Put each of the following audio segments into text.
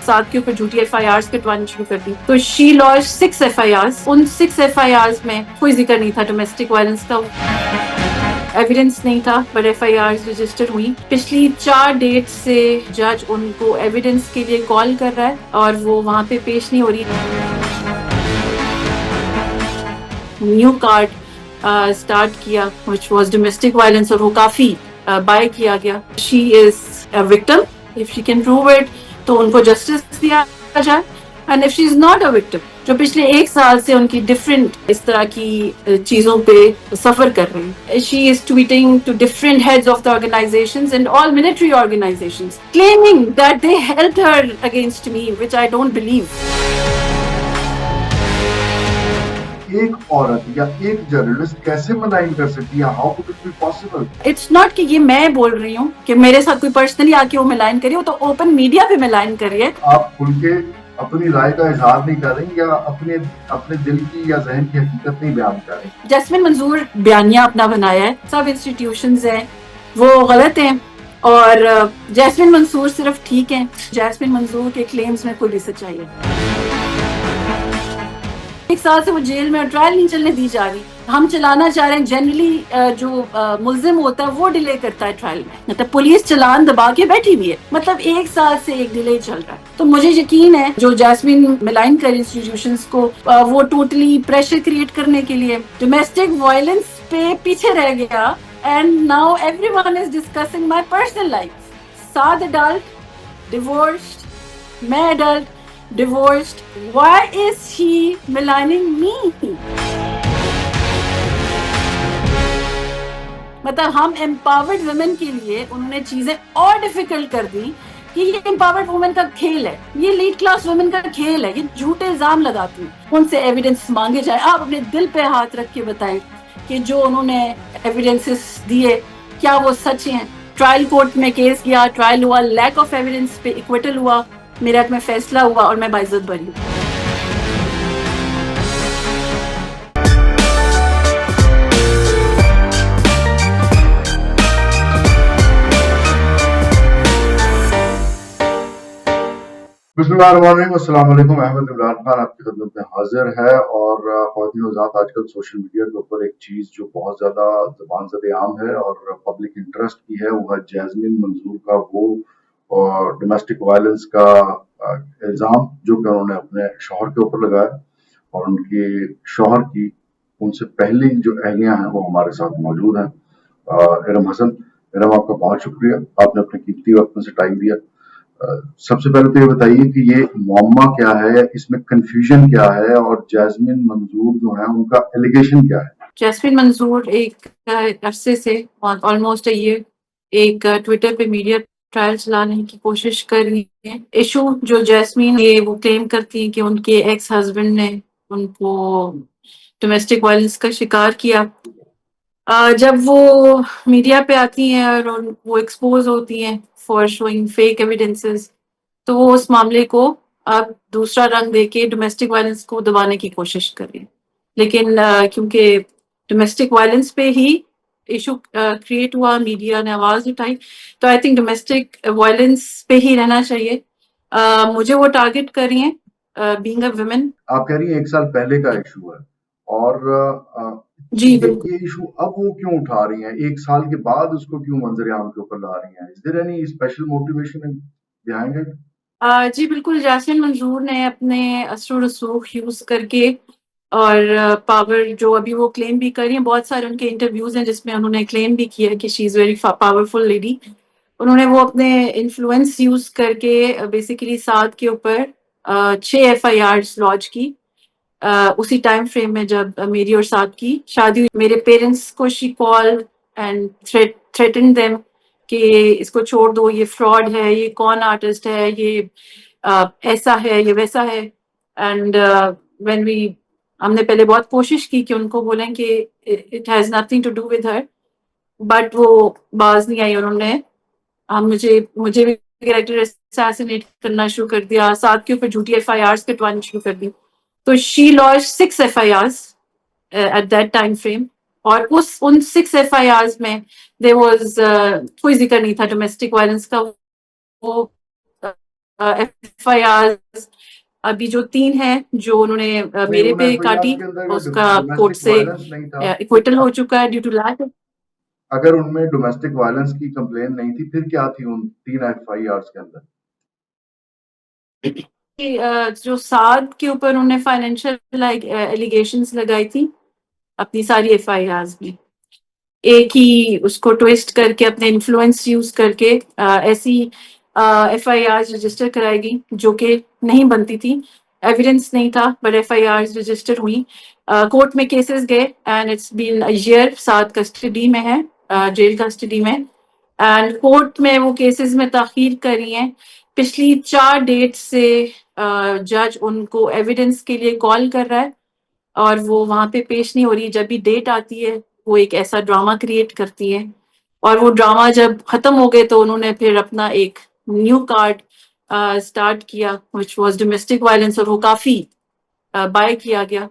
साथ के ऊपर झूठी FIRs कटवानी शुरू कर दी। तो शी लॉन्च 6 FIRs। उन 6 FIRs में कोई जिक्र नहीं था डोमेस्टिक वायलेंस का, एविडेंस नहीं था, बट FIRs रजिस्टर हुई। पिछली 4 डेट से जज उनको एविडेंस के लिए कॉल कर रहा है और वो वहां पे पेश नहीं हो रही। न्यू कार्ड स्टार्ट किया व्हिच वाज डोमेस्टिक वायलेंस और वो काफी बाय किया गया। She is a victim, if she can prove it तो उनको जस्टिस दिया जाए, and if she is not a victim, जो पिछले 1 साल से उनकी डिफरेंट इस तरह की चीजों पे सफर कर रही है। She is tweeting to different heads of the organisations and all military organisations claiming that they helped her against me, which I don't believe. एक औरत या एक जर्नलिस्ट कैसे मलाइन कर सकती है? How could it be possible? It's not कि ये मैं बोल रही हूँ कि मेरे साथ कोई पर्सनली आके वो मिलाइन करिए, वो तो ओपन मीडिया पे मिलाइन करिए। आप खुल के अपनी राय का इजहार नहीं कर रही या अपने दिल की या जहन की हकीकत नहीं बयान कर रही। जैस्मिन मंजूर बयानिया अपना बनाया है, सब इंस्टीट्यूशंस हैं वो गलत हैं और जैस्मिन मंसूर सिर्फ ठीक है। जैस्मिन मंजूर के क्लेम्स में खुली सच्चाई है। 1 साल से वो जेल में, ट्रायल नहीं चलने दी जा रही। हम चलाना चाह रहे हैं, जनरली जो मुल्जिम होता है वो डिले करता है ट्रायल में, मतलब पुलिस चलान दबा के बैठी हुई है, मतलब 1 साल से एक डिले चल रहा है। तो मुझे यकीन है जो जैस्मिन मिलाइन कर इंस्टीट्यूशंस को, वो टोटली प्रेशर क्रिएट करने के लिए डोमेस्टिक वायलेंस पे पीछे रह गया, and now everyone is discussing my personal life. Saad adult, divorced, मैं adult, divorced. Why is he maligning me? मतलब हम empowered women के लिए उन्होंने चीजें और डिफिकल्ट कर दी कि ये empowered women का खेल है, ये लीड क्लास women का खेल है, ये झूठे इल्जाम लगाती हैं, उनसे एविडेंस मांगे जाए। आप अपने दिल पे हाथ रख के बताएं कि जो उन्होंने एविडेंसेस दिए क्या वो सच हैं। ट्रायल कोर्ट में केस किया, ट्रायल हुआ, लैक ऑफ एविडेंस पे इक्विटल हुआ, मेरे हक में फैसला हुआ और मैं बाइज्जत बरी। बिस्मिल्लाहिर्रहमानिर्रहीम, अस्सलाम वालेकुम। अहमद इमरान खान आपकी खिदमत में हाजिर है। और ख्वातीन और हज़रात, आजकल सोशल मीडिया के ऊपर एक चीज़ जो बहुत ज़्यादा ज़बान ज़द-ए-आम है और पब्लिक इंटरेस्ट की है, वो है जैस्मिन मंजूर का वो डोमेस्टिक वायलेंस का इल्ज़ाम जो कि उन्होंने अपने शौहर के ऊपर लगाया। और उनके शौहर की उनसे पहली जो अहलियाँ हैं वो हमारे साथ मौजूद हैं। इरम हसन, इरम आपका बहुत शुक्रिया, आपने अपने कीमती वक्त में से टाइम दिया। सबसे पहले तो ये बताइए कि ये मुअम्मा क्या है, इसमें कंफ्यूजन क्या है और जैस्मिन मंजूर जो है उनका एलिगेशन क्या है? जैस्मिन मंजूर एक अरसे से, ऑलमोस्ट ये एक ट्विटर पे मीडिया ट्रायल चलाने की कोशिश कर रही है। इशू जो जैस्मिन ये वो क्लेम करती है कि उनके एक्स हस्बैंड ने उनको डोमेस्टिक वायलेंस का शिकार किया। जब वो मीडिया पे आती हैं और वो एक्सपोज होती हैं फॉर शोइंग फेक एविडेंसेस, तो वो उस मामले को अब दूसरा रंग देके डोमेस्टिक वायलेंस को दबाने की कोशिश कर रही है। लेकिन क्योंकि डोमेस्टिक वायलेंस पे ही इशू क्रिएट हुआ, मीडिया ने आवाज उठाई, तो आई थिंक डोमेस्टिक वायलेंस पे ही रहना चाहिए। मुझे वो टारगेट कर रही हैं बीइंग अ वुमेन। आप कह रही हैं 1 साल पहले का इशू है और जी बिल्कुल। ये इशू अब वो क्यों उठा रही हैं? 1 साल के बाद उसको क्यों मंजर आम के ऊपर ला रही हैं? Is there any special motivation behind it? जी बिल्कुल, जैस्मिन मंजूर ने अपने असर रसूख यूज करके और पावर जो अभी वो क्लेम भी कर रही हैं, बहुत सारे उनके इंटरव्यूज हैं जिसमें उन्होंने क्लेम भी किया कि she is very powerful lady. उन्होंने वो अपने इन्फ्लुएंस यूज करके बेसिकली साद के ऊपर 6 FIRs लॉन्च की। उसी टाइम फ्रेम में जब मेरी और साद की शादी हुई। मेरे पेरेंट्स को she called and threaten them कि इसको छोड़ दो, ये फ्रॉड है, ये कौन आर्टिस्ट है, ये ऐसा है, ये वैसा है। एंड व्हेन वी हमने पहले बहुत कोशिश की कि उनको बोलें कि it has nothing to do with her, but वो बाज नहीं आई। उन्होंने मुझे भी कैरेक्टर असैसिनेट करना शुरू कर दिया, साथ के ऊपर झूठी FIRs कटवानी शुरू कर दी। तो she launch 6 FIRs at that time frame, और उन 6 FIRs में देयर वाज कोई जिक्र नहीं था डोमेस्टिक वायलेंस का। वो ایف آئی آر ابھی جو 3 ہیں جو انہوں نے نہیں میرے ان پہ ایف آئی کاٹی، آرز کے اندر اس کا کورٹ ڈومیسٹک سے وائلنس نہیں تھا. ایکویٹل ہو چکا ہے ڈیو ٹو لیک. اگر ان میں ڈومیسٹک وائلنس کی کمپلین نہیں تھی پھر کیا تھی ان 3 ایف آئی آرز کے اندر؟ جو سعد کے اوپر انہوں نے فائنینشیل ایلیگیشنز لگائی تھی اپنی ساری ایف آئی آرز میں، ایک ہی اس کو ٹویسٹ کر کے اپنے انفلوئنس یوز کر کے ایسی ایف آئی آر رجسٹر کرائے گی جو کہ نہیں بنتی تھی، ایویڈنس نہیں تھا but if I R register ہوئی. کورٹ میں کیسز گئے اینڈ اٹس بین ایئر، ساتھ کسٹڈی میں ہے، جیل کسٹڈی میں، اینڈ کورٹ میں وہ کیسز میں تاخیر کری ہیں. پچھلی 4 ڈیٹ سے جج ان کو ایویڈنس کے لیے کال کر رہا ہے اور وہ وہاں پہ پیش نہیں ہو رہی. جب بھی ڈیٹ آتی ہے وہ ایک ایسا ڈرامہ کریٹ کرتی ہے، اور وہ ڈرامہ جب ختم ہو گئے تو انہوں نے پھر اپنا ایک نیو کارڈ اسٹارٹ کیا وچ واز ڈومیسٹک وائلنس، اور وہ کافی بائی کیا گیا.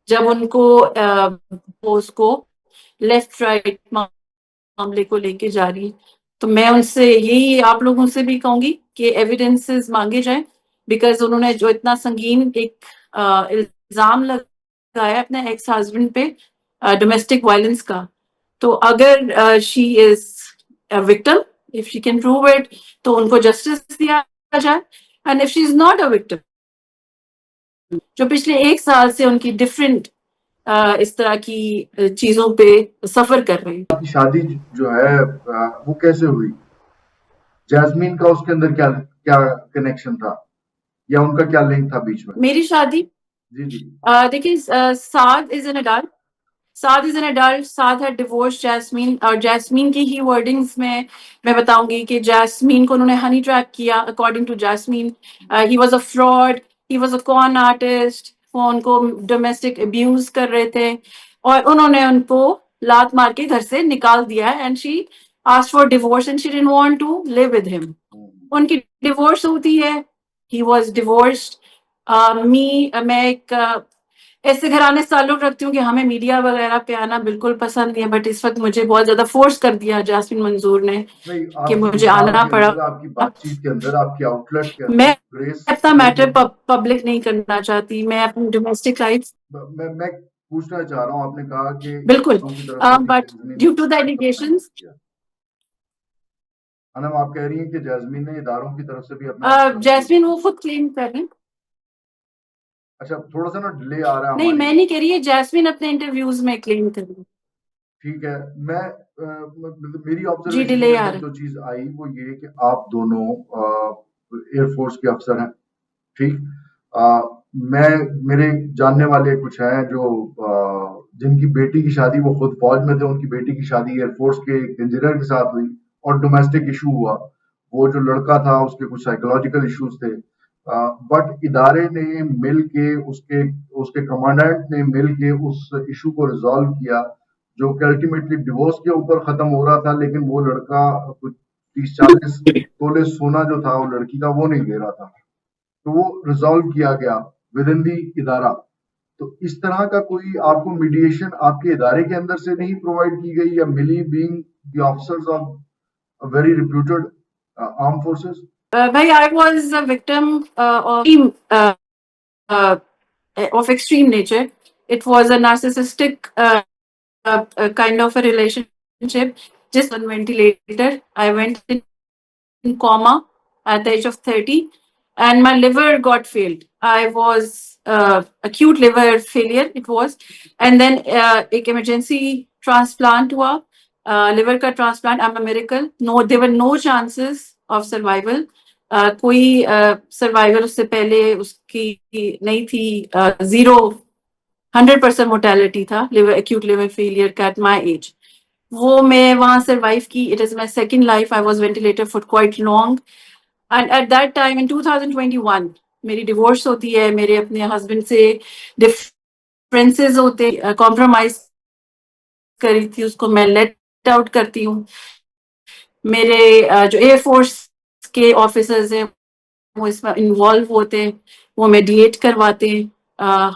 جب ان کو اس کو لیفٹ رائٹ معاملے کو لے کے جا رہی، تو میں ان سے یہی آپ لوگوں سے بھی کہوں گی کہ ایویڈنسز مانگے جائیں، بیکاز انہوں نے جو اتنا سنگین ایک الزام لگایا اپنے ایکس ہسبینڈ پہ ڈومیسٹک وائلنس کا، تو اگر she is victim, if she can prove it, تو ان کو جسٹس دیا جائے. And if she is not a victim, جو پچھلے 1 سال سے ان کی ڈفرینٹ اس طرح کی چیزوں پہ سفر کر رہے ہیں. آپ کی شادی جو ہے وہ کیسے ہوئی؟ جیسمین کا اس کے اندر کیا کنیکشن تھا یا ان کا کیا لنک تھا بیچ میں؟ میری شادی جی جی دیکھیے Saad is an adult, Saad is an adult, Saad ہے ڈیورس جیسمین، اور جیسمین کی ہی ورڈنگز میں بتاؤں گی کہ جیسمین کو انہوں نے ہنی ٹریپ کیا. According to Jasmine he was a fraud, he was a con artist, وہ ان کو ڈومیسٹک ابیوز کر رہے تھے اور انہوں نے ان کو لات مار کے گھر سے نکال دیا ہے. And she asked for divorce and she didn't want to live with him. ان کی ڈیورس ہوتی ہے، ہی واز ڈیورسڈ. میں ایک ایسے گھرانے سے تعلق رکھتی ہوں کہ ہمیں میڈیا وغیرہ پہ آنا بالکل پسند نہیں ہے، بٹ اس وقت مجھے بہت زیادہ فورس کر دیا جاسمین منظور نے نہیں، کہ آپ کی مجھے مثال آنا کے پڑا. اندر، آپ کی بات چیت کے اندر، آپ کے آؤٹ لیٹ کے میں اندر گریس اپنا نے میٹر جو پبلک نہیں کرنا چاہتی، میں اپنی ڈومیسٹک لائف میں پوچھنا چاہ رہا ہوں، آپ نے کہا کہ بالکل، اداروں کی طرف سے بھی but Jasmine due to the نے اپنا ایلیگیشنز انٹرسٹ کیا. انم آپ کہہ رہی ہیں کہ جیسمین نے اداروں کی طرف سے بھی اپنا انٹرسٹ شو جیسمین کیا. وہ خود کلیم کر رہی. اچھا تھوڑا سا نا ڈیلے آ رہا ہے نہیں ہماری. میں نہیں کہہ رہی ہے، جیسمین اپنے انٹرویوز میں کلیم کر رہی. ٹھیک ہے، میں میری جی آبزرویشن کے ڈیلے آ اندر رہا جو چیز آئی وہ یہ کہ آپ دونوں ایئر فورس کے افسر ہیں، ٹھیک. میں میرے جاننے والے کچھ ہیں جو جن کی بیٹی کی شادی وہ خود فوج میں تھے، ان کی بیٹی کی شادی ایئر فورس کے ایک انجینئر کے ساتھ ہوئی اور ڈومیسٹک ایشو ہوا. وہ جو لڑکا تھا اس کے کچھ سائیکولوجیکل ایشوز تھے، بٹ ادارے نے مل کے اس کے کمانڈنٹ نے مل کے اس ایشو کو ریزالو کیا، جو کہ الٹیمیٹلی ڈیورس کے اوپر ختم ہو رہا تھا. لیکن وہ لڑکا کچھ 30-40 تولے سونا جو تھا وہ لڑکی کا وہ نہیں دے رہا تھا، تو وہ ریزالو کیا گیا ود ان دی ادارہ. تو اس طرح کا کوئی آپ کو میڈیشن آپ کے ادارے کے اندر سے نہیں پرووائڈ کی گئی یا ملی being the officers of very reputed arm forces? بھائی I was a victim of extreme nature. It was a narcissistic kind of a relationship. Just on ventilator, I went in coma at the age of 30, and my liver got failed. I was acute liver failure. It was, and then एक emergency transplant हुआ, liver का transplant. I'm a miracle. No, there were no chances of survival. کوئی survival اس سے پہلے اس کی نہیں تھی. 100% mortality تھا acute liver failure کا at my age. وہ میں وہاں سروائیو کی. It is my second life. I was ventilated for quite long. And at that time in 2021 میری ڈیورس ہوتی ہے. میرے اپنے ہسبینڈ سے ڈفرینسز ہوتے, کمپرومائز کری تھی, اس کو میں لیٹ آؤٹ کرتی ہوں. میرے جو ایئر فورس کے آفیسرز ہیں وہ اس میں انوالو ہوتے ہیں, وہ میڈیٹ کرواتے ہیں.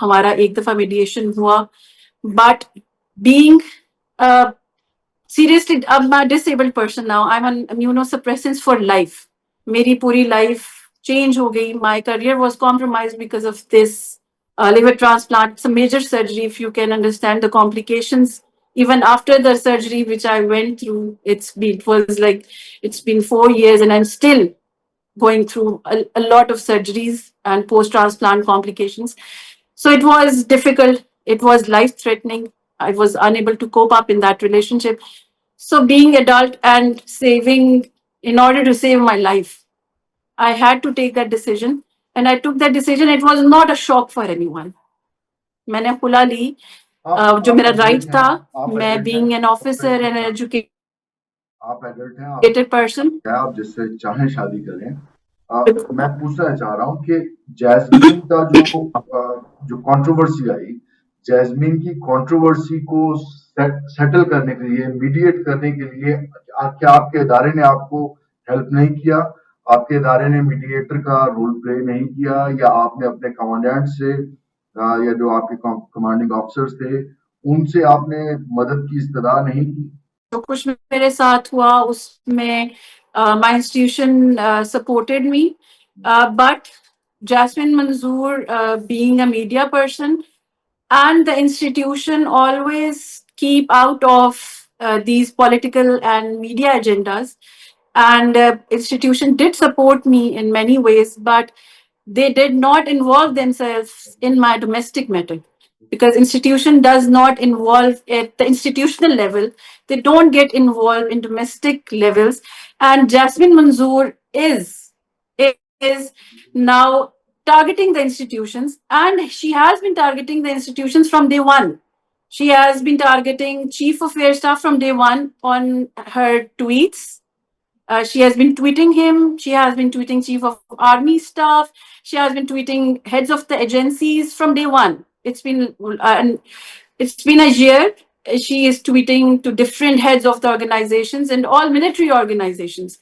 ہمارا ایک دفعہ میڈیشن ہوا, بٹ بینگ سیریسلی اب میں disabled person now, I am on immunosuppressants for life. میری پوری life change ho gayi. My career was compromised because of this liver transplant. It's a major surgery, if you can understand the complications. Even after the surgery, which I went through, it's been 4 years, and I'm still going through a lot of surgeries and post-transplant complications. So it was difficult. It was life-threatening. I was unable to cope up in that relationship. So being adult and saving, in order to save my life, I had to take that decision. And I took that decision. It was not a shock for anyone. मैंने खुला ली जो मेरा right था मैं being an officer and educated आप adult हैं, आप person आप जिससे चाहें शादी करें. मैं पूछना चाह रहा हूँ कि जैस्मीन का जो कंट्रोवर्सी आई, जैस्मीन की कंट्रोवर्सी को सेटल करने के लिए, मीडिएट करने के लिए क्या आपके इदारे ने आपको हेल्प नहीं किया? आपके इदारे ने मीडिएटर का रोल प्ले नहीं किया, या आपने अपने कमांडेंट से या जो आपके कमांडिंग ऑफिसर्स थे उनसे आपने मदद की इस्तदा नहीं की? जो कुछ मेरे साथ हुआ उसमें my institution supported me, but Jasmine Manzoor, being a media person, and the institution always keep out of these political and media agendas. And institution did support me in many ways, but they did not involve themselves in my domestic matter, because institution does not involve at the institutional level. They don't get involved in domestic levels. And Jasmine Manzoor is now targeting the institutions, and she has been targeting the institutions from day one. She has been targeting chief of air staff from day one on her tweets. She has been tweeting him. She has been tweeting chief of army staff. She has been tweeting heads of the agencies from day one. It's been a year. She is tweeting to different heads of the organizations and all military organizations.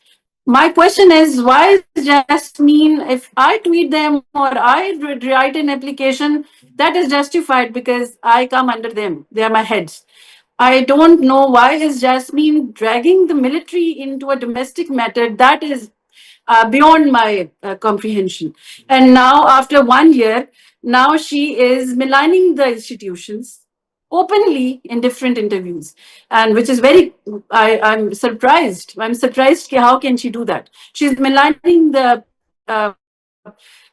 My question is, why is Jasmine, if I tweet them or I write an application, that is justified because I come under them. They are my heads. I don't know why is Jasmine dragging the military into a domestic matter. That is beyond my comprehension. And now, after 1 year, now she is maligning the institutions openly in different interviews, and which is I'm surprised. I'm surprised how can she do that? She's maligning uh,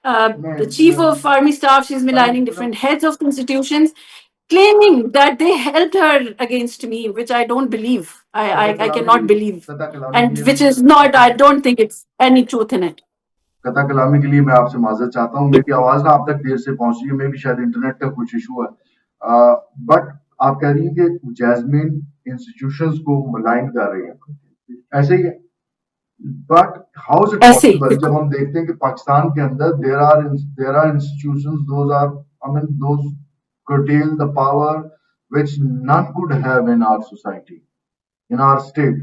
the chief of army staff. She's maligning different heads of institutions, claiming that they helped her against me, which I don't believe. I cannot believe. And which is not, I don't think it's any truth in it. कथा कलामी के लिए मैं आपसे माजरत चाहता हूँ. मेरी आवाज ना आप तक देर से पहुंची है, मे भी शायद इंटरनेट का कुछ इशू है. बट आप कह रही हैं कि जैस्मीन इंस्टीट्यूशंस को मलाइन कर रही है, ऐसे ही है. But how is it possible जब हम देखते हैं कि पाकिस्तान के अंदर there are institutions, those curtail the power which none could have in our society, in our state.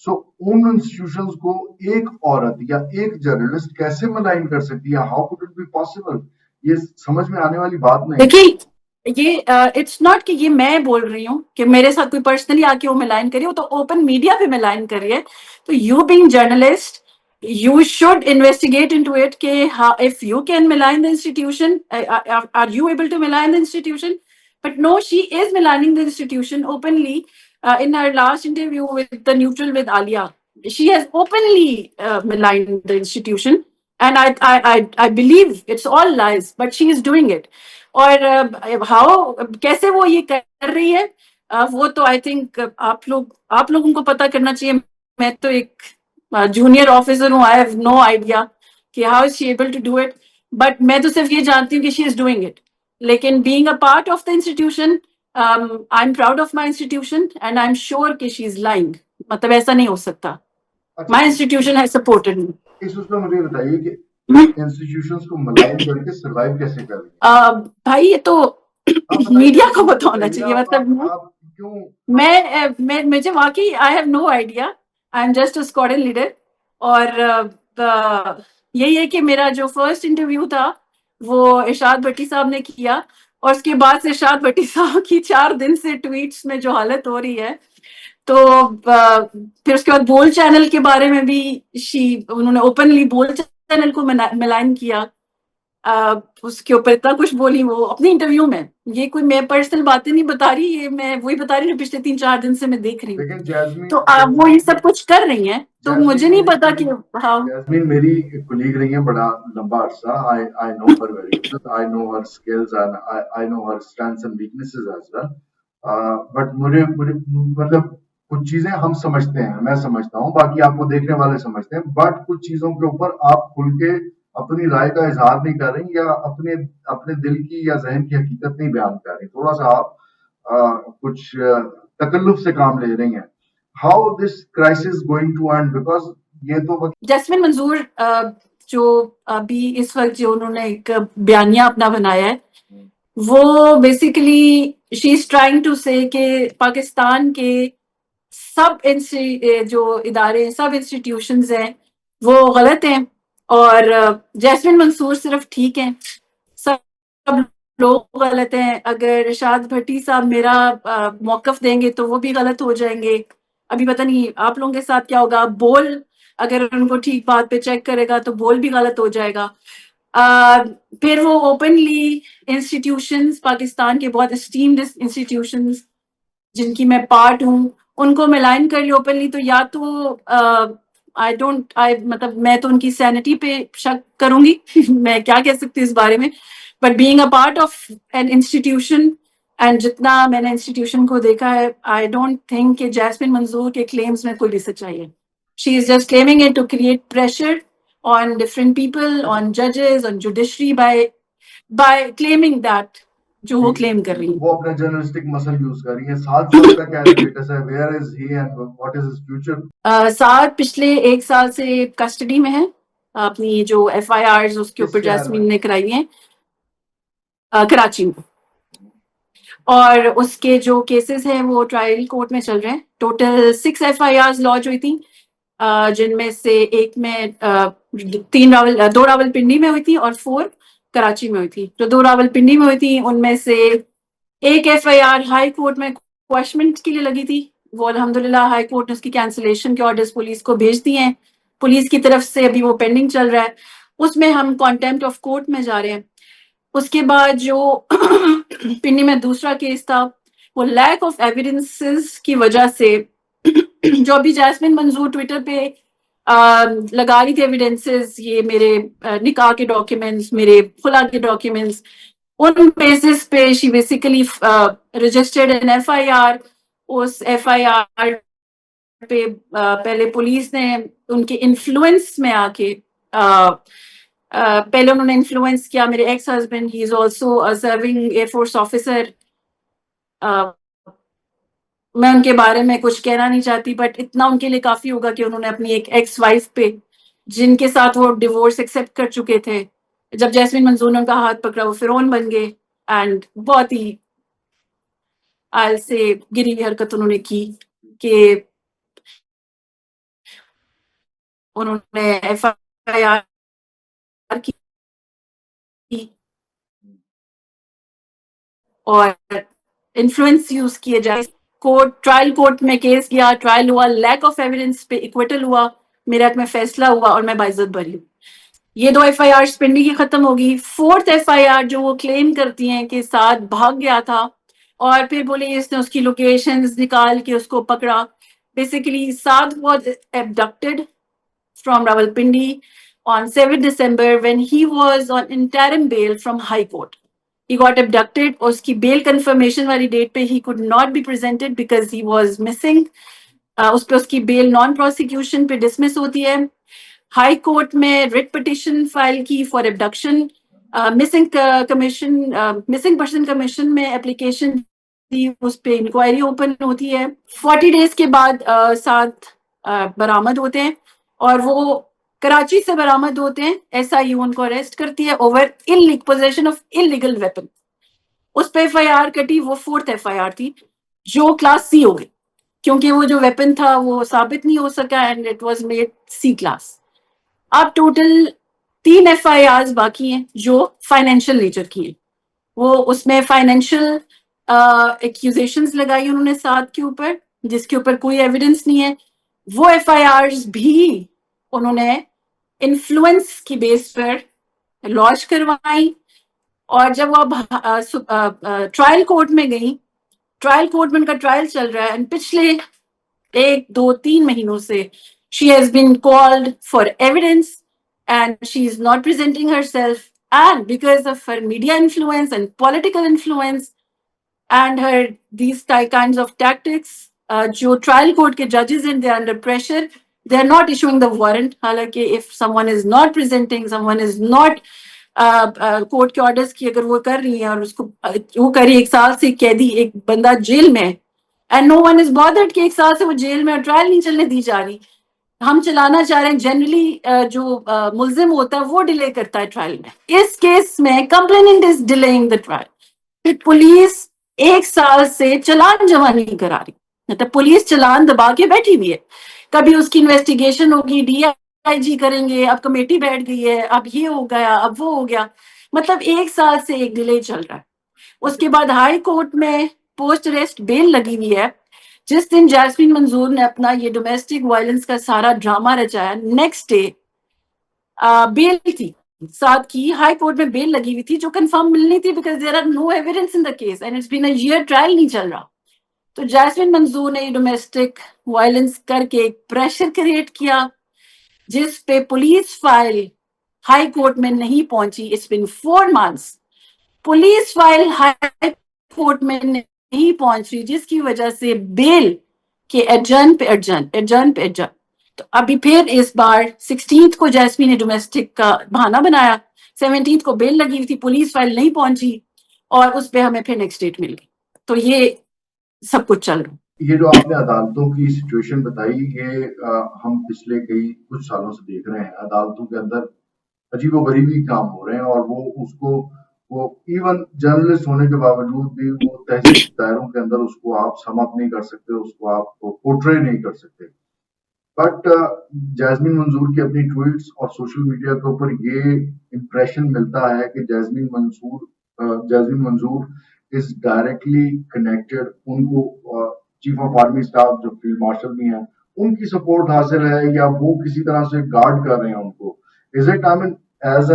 So उन इंस्टीट्यूशंस को एक औरत या एक जर्नलिस्ट कैसे मलाइन कर सकती है? How could it be possible? ये समझ में आने वाली बात नहीं. देखिए, ये इट्स नॉट कि ये मैं बोल रही हूँ कि मेरे साथ कोई पर्सनली आके वो मिलाइन करिए, वो तो ओपन मीडिया पे मिलाइन करिए. तो you being journalist, you should investigate into it. If you can malign the institution, are you able to malign the institution? But no, she is maligning the institution openly. In her last interview with the Neutral with Alia, she has openly maligned the institution, and I believe it's all lies, but she is doing it. और how कैसे वो ये कर रही है, वो तो I think आप लोगों को पता करना चाहिए. मैं तो एक जूनियर ऑफिसर हूँ. आई हैव नो आइडिया कि how is she able to do it, but मैं तो सिर्फ ये जानती हूँ कि शी इज डूइंग इट. लेकिन being a part of the institution, I am proud of my institution and I am sure कि शी इज लाइंग. मतलब ऐसा नहीं हो सकता. My institution has supported me. इस उसमें मुझे बताइए कि इंस्टीट्यूशंस को मलाइन करके सर्वाइव कैसे कर रही है? भाई ये तो मीडिया को पता होना चाहिए. मतलब मैं मुझे वाकई I have no idea. I am just a squadron leader. और यही है कि मेरा जो फर्स्ट इंटरव्यू था वो इरशाद भट्टी साहब ने किया, और उसके बाद से इरशाद भट्टी साहब की 4 दिन से ट्वीट्स में जो हालत हो रही है, तो फिर उसके बाद बोल चैनल के बारे में भी उन्होंने ओपनली बोल चैनल को मलाइन किया, उसके ऊपर इतना कुछ बोली वो अपने इंटरव्यू में. ये कोई मैं पर्सनल बातें नहीं बता रही, ये मैं वही बता रही हूँ जो पिछले 3-4 दिन से मैं देख रही हूँ. लेकिन जैस्मीन तो वो ये सब कुछ कर रही हैं, तो मुझे नहीं पता कि हाँ. जैस्मीन मेरी कुलीग रही है बड़ा लंबा अरसा. I know her very well. I know her skills and I know her strengths and weaknesses as well. But मुझे मुझे मतलब कुछ चीजें हम समझते हैं, मैं समझता हूँ, बाकी आपको देखने वाले समझते हैं, बट कुछ चीजों के ऊपर आप खुल के अपनी राय का इजहार नहीं कर रही, या अपने अपने दिल की या जहन की हकीकत नहीं बयान कर रही. थोड़ा सा आप कुछ तकल्लुफ से काम ले रही हैं. How this crisis going to end, because ये तो जैस्मिन मंजूर जो अभी इस वक्त जो उन्होंने एक बयानिया अपना बनाया है, वो basically she is trying to say कि पाकिस्तान के सब जो इदारे, सब इंस्टीट्यूशंस हैं वो गलत हैं, और जैस्मिन मंसूर सिर्फ ठीक हैं, सब लोग गलत हैं. अगर रिशाद भट्टी साहब मेरा मौकफ देंगे तो वो भी गलत हो जाएंगे. अभी पता नहीं आप लोगों के साथ क्या होगा. बोल अगर उनको ठीक बात पे चेक करेगा तो बोल भी गलत हो जाएगा. फिर वो ओपनली इंस्टीट्यूशंस, पाकिस्तान के बहुत एस्टीम्ड इंस्टीट्यूशंस जिनकी मैं पार्ट हूँ, उनको मिलाइन कर ली ओपनली. तो या तो आई मतलब मैं तो उनकी सैनिटी पे शक करूंगी मैं क्या कह सकती हूँ इस बारे में. But being a part of an institution, and जितना मैंने इंस्टीट्यूशन को देखा है, आई डोंट थिंक कि जैस्मिन मंजूर के क्लेम्स में कोई भी सच्चाई है. She is just claiming it to create pressure on different people, on judges, on judiciary by claiming that जो वो क्लेम कर रही है. वो अपना जर्नलिस्टिक मसल यूज कर रही है. 7 साल का क्या स्टेटस है, where is he and what is his future? साथ पिछले 1 साल से कस्टडी में है. अपनी जो FIRs उसके ऊपर जैस्मीन ने कराई हैं कराची में, और उसके जो केसेस हैं वो ट्रायल कोर्ट में चल रहे हैं. टोटल 6 FIRs लॉन्च हुई थी, जिनमें से एक में 2 रावलपिंडी में हुई थी और 4 कराची में हुई थी. जो 2 रावलपिंडी में हुई थी उनमें से एक FIR हाई कोर्ट में क्वेश्चनमेंट के लिए लगी थी. वो अल्हम्दुलिल्लाह हाई कोर्ट ने उसकी कैंसिलेशन के ऑर्डर्स पुलिस को भेज दिए हैं. पुलिस की तरफ से अभी वो पेंडिंग चल रहा है, उसमें हम कॉन्टेम्प्ट ऑफ कोर्ट में जा रहे हैं. उसके बाद जो पिंडी में दूसरा केस था, वो लैक ऑफ एविडेंसेस की वजह से जो अभी जैस्मिन मंजूर ट्विटर पे लगा रही थी एविडेंसेस, ये मेरे निकाह के डॉक्यूमेंट्स, मेरे खुला के डॉक्यूमेंट्स, उन बेसिस पे she basically registered an FIR. उस FIR पे पहले पुलिस ने उनके इन्फ्लुएंस में आके पहले उन्होंने इन्फ्लुएंस किया मेरे ex husband. He is also a serving air force officer. मैं उनके बारे में कुछ कहना नहीं चाहती, बट इतना उनके लिए काफी होगा कि उन्होंने अपनी एक एक्स वाइफ पे, जिनके साथ वो डिवोर्स एक्सेप्ट कर चुके थे, जब जैस्मिन मंजूर ने उनका हाथ पकड़ा वो फिरौन बन गए. एंड बहुत ही आयल से गिरी हुई हरकत उन्होंने की कि उन्होंने FIR की और इन्फ्लुएंस यूज किए जाए. कोर्ट ट्रायल कोर्ट में केस किया, ट्रायल हुआ, लैक ऑफ एविडेंस पे इक्विटल हुआ, मेरे हक में फैसला हुआ और मैं बाइज्जत भरी हूँ. ये 2 FIR पेंडिंग की खत्म होगी. 4th FIR जो वो क्लेम करती हैं कि साथ भाग गया था और फिर बोले इसने उसकी लोकेशंस निकाल के उसको पकड़ा. बेसिकली साथ was abducted from Rawalpindi on 7 December when he was on interim bail from High Court. He got abducted. उसकी bail confirmation वाली date पे he could not be presented because he was missing. उस पे उसकी bail non prosecution पे dismiss होती है. High court में रिट पिटिशन फाइल की for abduction. Missing person commission में एप्लीकेशन दी, उस पे इंक्वायरी ओपन होती है. 40 डेज के बाद साथ बरामद होते हैं और वो कराची से बरामद होते हैं. SIU उनको अरेस्ट करती है over possession of illegal weapon. उस पे FIR कटी, वो 4th FIR थी जो क्लास C हो गई क्योंकि वो जो वेपन था वो साबित नहीं हो सका and it was made C class. अब टोटल 3 FIRs बाकी हैं जो फाइनेंशियल नेचर की हैं. वो उसमें फाइनेंशियल एक्यूजेशंस लगाई उन्होंने साथ के ऊपर, जिसके ऊपर कोई एविडेंस नहीं है. वो FIRs भी उन्होंने इन्फ्लुएंस की बेस पर लॉन्च करवाई, और जब वो अब ट्रायल कोर्ट में गई, ट्रायल कोर्ट में उनका ट्रायल चल रहा है, एंड पिछले 1, 2, 3 महीनों से she has been called for evidence and she is not presenting herself, and because of her media influence and political influence and her these kinds of tactics, जो trial court के judges हैं, they are under pressure, they are not issuing the warrant. हालांकि if someone is not presenting, someone is not court के orders की अगर वो कर रही है और उसको वो करी 1 साल से कैदी एक बंदा जेल में, and no one is bothered कि 1 साल से वो जेल में और ट्रायल नहीं चलने दी जा रही, हम चलाना चाह रहे हैं। जनरली जो मुलजिम होता है वो डिले करता है ट्रायल में, इस केस में complainant is delaying the trial. Police 1 साल से चलान जमा नहीं करा रही, मतलब पुलिस चलान दबा के बैठी हुई है। कभी उसकी इन्वेस्टिगेशन होगी, डीआईजी करेंगे, अब कमेटी बैठ गई है, अब ये हो गया, अब वो हो गया, मतलब 1 साल से एक डिले चल रहा है। उसके बाद हाई कोर्ट में पोस्ट अरेस्ट बेल लगी हुई है। जिस दिन जैस्मीन मंजूर ने अपना ये डोमेस्टिक वायलेंस का सारा ड्रामा रचाया, नेक्स्ट डे बेल थी, साथ की हाई कोर्ट में बेल लगी हुई थी जो कंफर्म मिलनी थी, because there are no evidence in the case and it's been a year, trial नहीं चल रहा। तो जैस्मीन मंजूर ने डोमेस्टिक वायलेंस करके एक प्रेशर क्रिएट किया, जिस पे पुलिस फाइल हाई कोर्ट में नहीं पहुंची। It's been 4 months, police file high court में नहीं पहुंच रही, जिसकी वजह से बेल के एडजर्न पे एडजर्न। तो अभी फिर इस बार 16th को जैस्मीन ने डोमेस्टिक का बहाना बनाया, 17th को बेल लगी हुई थी, पुलिस फाइल नहीं पहुंची और उस पर हमें फिर नेक्स्ट डेट मिल गई। तो ये सब कुछ चल रहा है। ये जो आपने अदालतों की सिचुएशन बताई, ये हम पिछले कुछ सालों से देख रहे हैं। अदालतों के अंदर अजीबोगरीबी काम हो रहे हैं और वो इवन जर्नलिस्ट होने के बावजूद भी वो तहजीब दायरों के अंदर उसको आप सम अप नहीं कर सकते, उसको आप पोर्ट्रे नहीं कर सकते। बट जैस्मीन मंजूर की अपनी ट्वीट्स और सोशल मीडिया के ऊपर ये इंप्रेशन मिलता है कि जैस्मीन मंजूर इज डायरेक्टली कनेक्टेड, उनको चीफ ऑफ आर्मी स्टाफ जो फील्ड मार्शल भी हैं उनकी सपोर्ट हासिल है, या वो किसी तरह से गार्ड कर रहे हैं उनको। Is it, I mean, as a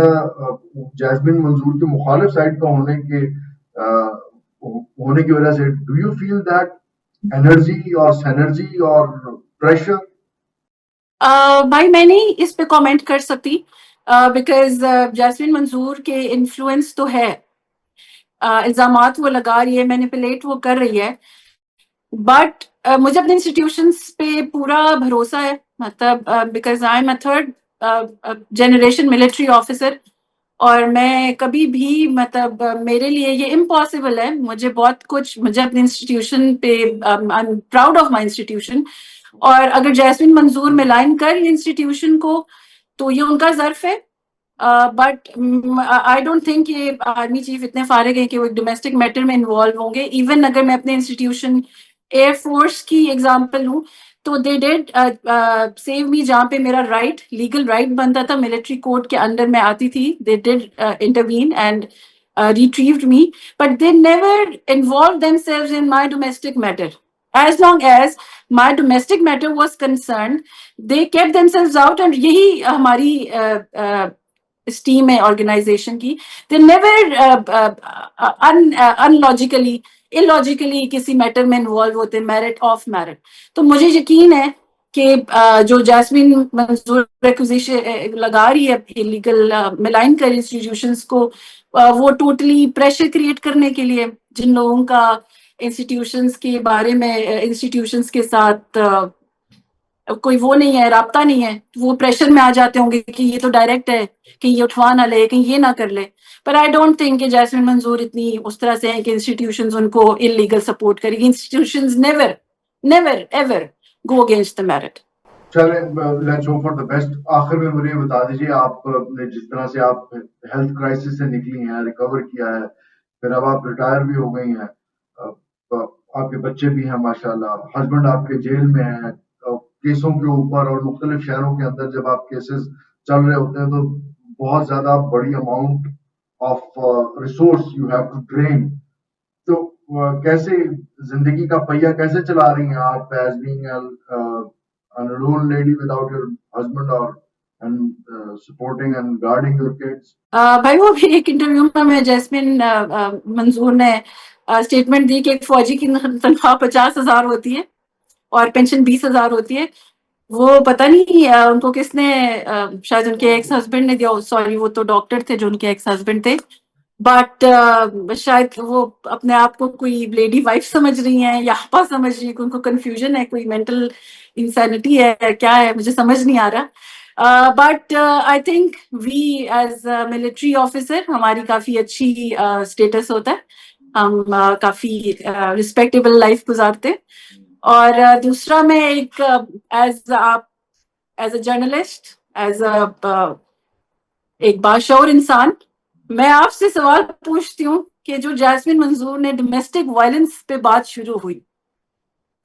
Jasmine Manzoor के मुखालिफ साइड का होने की वजह से, do you feel that energy और सैनर्जी और प्रेशर? भाई मैं नहीं इस पे कमेंट कर सकती, बिकॉज जैस्मीन मंजूर के इन्फ्लुएंस तो है, इल्जामात वो लगा रही है, मैनिपुलेट वो कर रही है, बट मुझे अपने इंस्टीट्यूशंस पे पूरा भरोसा है, मतलब because I am a 3rd generation military officer, और मैं कभी भी, मतलब मेरे लिए ये इम्पॉसिबल है। मुझे बहुत कुछ, मुझे अपने इंस्टीट्यूशन पे, आई am proud of my institution, और अगर जैस्मीन मंजूर मिलाइन कर इंस्टीट्यूशन को तो ये उनका ज़र्फ है। बट आई डोंट थिंक ये आर्मी चीफ इतने फारिग हैं कि वो एक डोमेस्टिक मैटर में इन्वॉल्व होंगे। इवन अगर मैं अपने इंस्टीट्यूशन एयरफोर्स की एग्जाम्पल लूँ तो दे डिड सेव मी, जहाँ पे मेरा राइट, लीगल राइट बनता था, मिलिट्री कोड के अंडर में आती थी, they did intervene and retrieved me, but they never involved themselves in my domestic matter. As long as my domestic matter was concerned, they kept themselves out, and यही हमारी steam है organisation की। They never unlogically, illogically किसी matter में involve होते, merit of merit. तो मुझे यकीन है कि जो जैस्मीन मंजूर एक्यूजेशन लगा रही है इलीगल मिलाइन कर इंस्टीट्यूशंस को, वो टोटली प्रेशर क्रिएट करने के लिए, जिन लोगों का इंस्टीट्यूशंस के बारे में, इंस्टीट्यूशंस के साथ कोई वो नहीं है, राब्ता नहीं है, वो प्रेशर में आ जाते होंगे कि ये तो डायरेक्ट है, कि ये उठवा ना ले, कहीं ये ना कर ले। पर आई डोंट थिंक कि जैस्मीन मंजूर इतनी उस तरह से है कि इंस्टीट्यूशंस उनको इलीगल सपोर्ट करेगी। Institutions never never ever go against the merit. चले, let's hope for the best. आखिर में मुझे बता दीजिए, आपने जिस तरह से आप हेल्थ क्राइसिस से निकली हैं, रिकवर किया है, फिर अब आप रिटायर भी हो गई हैं, आपके बच्चे भी हैं माशाल्लाह, हस्बैंड आपके जेल में हैं, केसों के ऊपर और मुख्तलिफ शहरों के अंदर जब आप केसेस चल रहे होते हैं तो बहुत ज्यादा बड़ी amount of resource you have to drain. तो कैसे जिंदगी का पहिया कैसे चला रही हैं आप, as being an alone lady without your husband or and supporting and guarding your kids? भाई वो भी एक इंटरव्यू में जैस्मिन मंजूर ने स्टेटमेंट दी कि एक फौजी की तनख्वाह 50,000 होती है और पेंशन 20,000 होती है. वो पता नहीं उनको किसने शायद उनके एक्स हस्बैंड ने दिया. सॉरी, वो तो डॉक्टर थे जो उनके एक्स हस्बैंड थे. बट शायद वो अपने आप को कोई लेडी वाइफ समझ रही हैं या आपा समझ रही है. उनको कंफ्यूजन है, कोई मेंटल इंसैनिटी है, क्या है, मुझे समझ नहीं आ रहा. But I think we as military officer हमारी काफी अच्छी स्टेटस होता है. हम काफी रिस्पेक्टेबल लाइफ गुजारते हैं. और दूसरा मैं एक as a journalist, as a एक बाशऊर इंसान, मैं आपसे सवाल पूछती हूँ कि जो जैस्मिन मंजूर ने डोमेस्टिक वायलेंस पे बात शुरू हुई,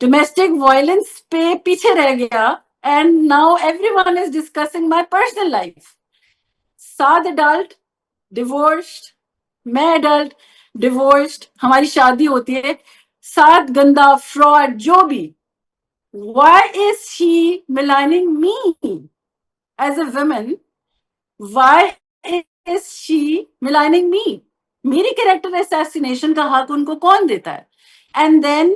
डोमेस्टिक वायलेंस पे पीछे रह गया and now everyone is discussing my personal life. 7 adult divorced, मैं एडल्ट डिवोर्स्ड, हमारी शादी होती है. 7 गंदा फ्रॉड जो भी. Why is she maligning me as a woman? Why is she maligning me? मेरी कैरेक्टर assassination का हक उनको कौन देता है? And then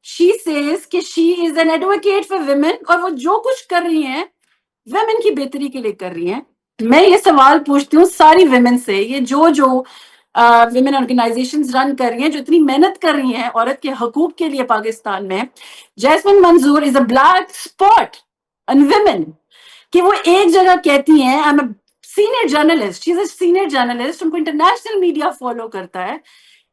she says कि she is an advocate for women, और वो जो कुछ कर रही हैं women की बेहतरी के लिए कर रही हैं. मैं ये सवाल पूछती हूँ सारी women से, ये जो women organizations रन कर रही हैं, जो इतनी मेहनत कर रही हैं औरत के हकूक के लिए पाकिस्तान में, जैस्मिन मंजूर is a black spot on women. कि वो एक जगह कहती हैं I am a senior journalist, she is a senior journalist, उनको इंटरनेशनल मीडिया फॉलो करता है.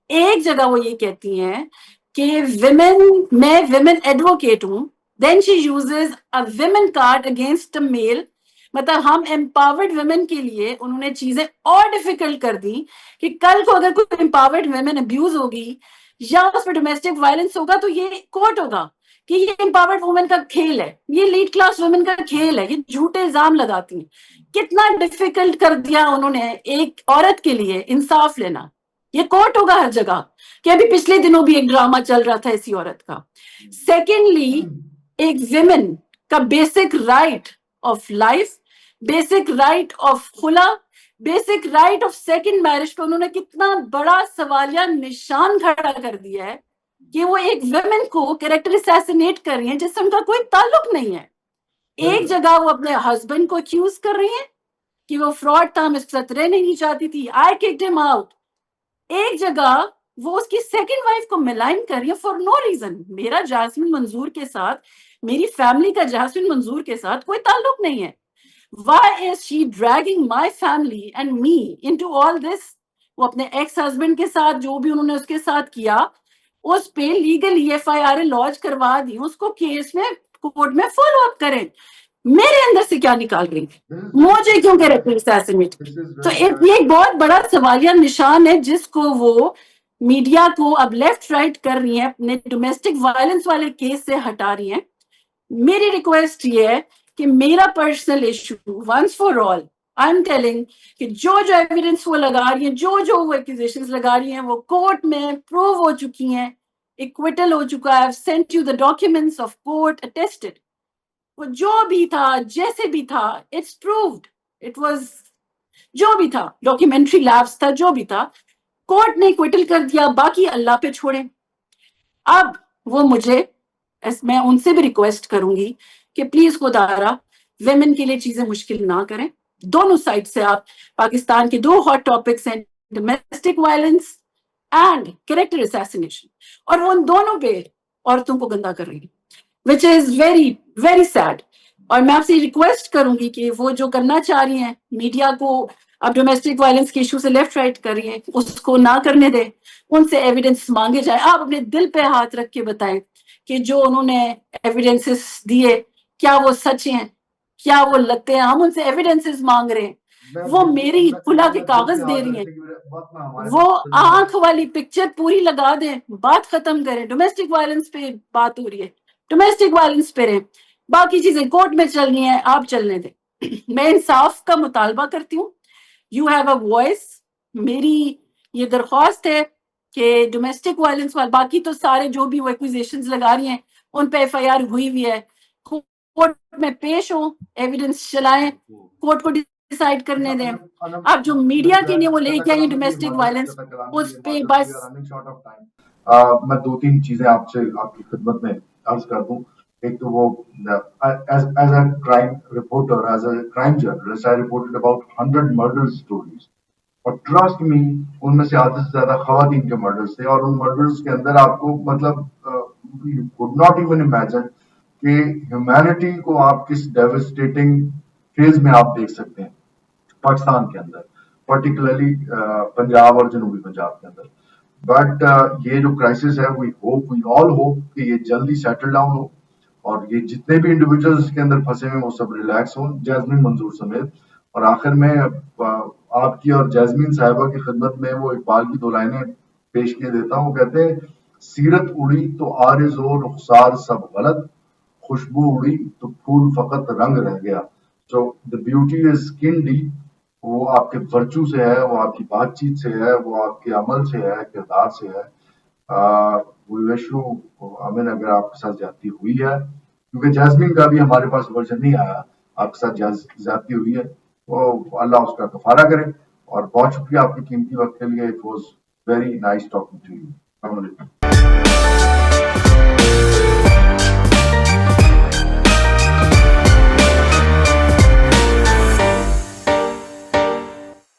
एक जगह वो ये कहती हैं कि विमेन, मैं विमेन एडवोकेट हूं. Then she uses a women card against a male. मतलब हम एम्पावर्ड वुमेन के लिए उन्होंने चीजें और डिफिकल्ट कर दी कि कल को अगर कोई एम्पावर्ड वुमेन अब्यूज होगी या उस पर डोमेस्टिक वायलेंस होगा तो ये कोर्ट होगा कि ये एम्पावर्ड वुमेन का खेल है, ये लीड क्लास वुमेन का खेल है, ये झूठे इल्जाम लगाती हैं. कितना डिफिकल्ट कर दिया उन्होंने एक औरत के लिए इंसाफ लेना. ये कोर्ट होगा हर जगह. कि अभी पिछले दिनों भी एक ड्रामा चल रहा था इसी औरत का. सेकेंडली, एक विमेन का basic right of life, basic right of खुला, basic right of second marriage पे उन्होंने कितना बड़ा सवालिया निशान खड़ा कर दिया है कि वो एक वुमेन को कैरेक्टर असैसिनेट कर रही हैं जिससे उनका कोई ताल्लुक नहीं है. एक जगह वो अपने हस्बैंड को अक्यूज कर रही हैं कि वो फ्रॉड था, मैं इसके साथ रहना नहीं चाहती थी, आई किक्ड हिम आउट. एक जगह वो उसकी सेकंड वाइफ को मिलाइन कर रही है फॉर नो रीजन. मेरा जैस्मिन मंजूर के साथ, मेरी फैमिली का जैस्मिन मंजूर के साथ कोई ताल्लुक नहीं है. Why is she dragging my family and me into all this? वो अपने एक्स हस्बैंड के साथ जो भी उन्होंने उसके साथ किया उस पे लीगली FIR लॉन्च करवा दी, उसको केस में कोर्ट में फॉलो अप करें. मेरे अंदर से क्या निकाल रही है, मुझे क्यों कैरेक्टर असैसिनेट? तो ये एक बहुत बड़ा सवालिया निशान है जिसको वो मीडिया को अब लेफ्ट राइट कर रही है, अपने डोमेस्टिक वायलेंस वाले केस से हटा रही है. मेरी रिक्वेस्ट ये है कि मेरा personal issue once for all, I am telling कि जो एविडेंस वो लगा रही है, जो वो एक्यूजेशंस लगा रही हैं, वो कोर्ट में प्रूव हो चुकी हैं, इक्विटल हो चुका है. I have sent you the documents of court attested. वो जो भी था, जैसे भी था, इट्स प्रूव्ड. इट वाज जो भी था, डॉक्यूमेंट्री लैब्स था, जो भी था, कोर्ट ने इक्विटल कर दिया. बाकी अल्लाह पे छोड़े. अब वो मुझे, मैं उनसे भी रिक्वेस्ट करूंगी कि प्लीज खुदारा वेमेन के लिए चीजें मुश्किल ना करें. दोनों साइड से आप, पाकिस्तान के 2 हॉट टॉपिक्स हैं, domestic violence and character assassination, और वो उन दोनों पे औरतों को गंदा कर रही है, which is very very sad. और मैं आपसे रिक्वेस्ट करूंगी कि वो जो करना चाह रही हैं, मीडिया को अब डोमेस्टिक वायलेंस के इशू से लेफ्ट राइट कर रही हैं, उसको ना करने दें. उनसे एविडेंस मांगे जाए. आप अपने दिल पे हाथ रख के बताएं कि जो उन्होंने एविडेंसेस दिए क्या वो सच हैं, क्या वो लगते हैं. हम उनसे एविडेंसेस मांग रहे हैं, वो मेरी खुला के कागज दे रही हैं, वो आंख वाली पिक्चर पूरी लगा दें, बात खत्म करें. डोमेस्टिक वायलेंस पे बात हो रही है, डोमेस्टिक वायलेंस पे रहे, बाकी चीजें कोर्ट में चल रही हैं, आप चलने दें. मैं इंसाफ का मुतालबा करती हूँ. You have a voice. मेरी ये दरख्वास्त है कि डोमेस्टिक वायलेंस वाले, बाकी तो सारे जो भी वो एक्यूजेशंस लगा रही हैं उन पे FIR हुई है, कोर्ट में पेश हों, एविडेंस चलाएं, कोर्ट को डिसाइड करने दें। अब जो मीडिया के लिए वो लेके आई डोमेस्टिक वायलेंस, उस पे बस मैं 2-3 चीजें आपसे आपकी खिदमत में अर्ज कर दूं। एक तो वो as a crime reporter, as a crime journalist, I reported about 100 murder stories. और ट्रस्ट मी उनमें से आधे से ज्यादा खवातीन के मर्डर्स थे और उन मर्डर्स के अंदर आपको मतलब you could not even imagine कि ह्यूमैनिटी को आप किस डेविस्टेटिंग फेज में आप देख सकते हैं पाकिस्तान के अंदर, पर्टिकुलरली पंजाब और जनूबी पंजाब के अंदर। बट ये जो क्राइसिस है वी ऑल होप कि ये जल्दी सेटल डाउन हो और ये जितने भी इंडिविजुअल्स के अंदर फंसे हुए वो सब रिलैक्स हों, जैस्मिन मंजूर समेत। और आखिर में आपकी और जैस्मिन साहिबा की खिदमत में वो इकबाल की 2 लाइनें पेश किए देता हूँ। कहते हैं, सीरत उड़ी तो आरज़ो रुखसार सब गलत, खुशबू उड़ी तो फूल फकत रंग रह गया। So the beauty is skin deep, वो आपके वर्चू से है, वो आपकी बातचीत से है, वो आपके अमल से है, किरदार से है। विशु अमिन अगर आपके साथ ज्यादती हुई है, क्योंकि जैस्मिन का भी हमारे पास वर्जन नहीं आया, आपके साथ ज्यादती हुई है, वो अल्लाह उसका कफारा करे। और बहुत शुक्रिया आपके कीमती वक्त के लिए। It was very nice talking to you.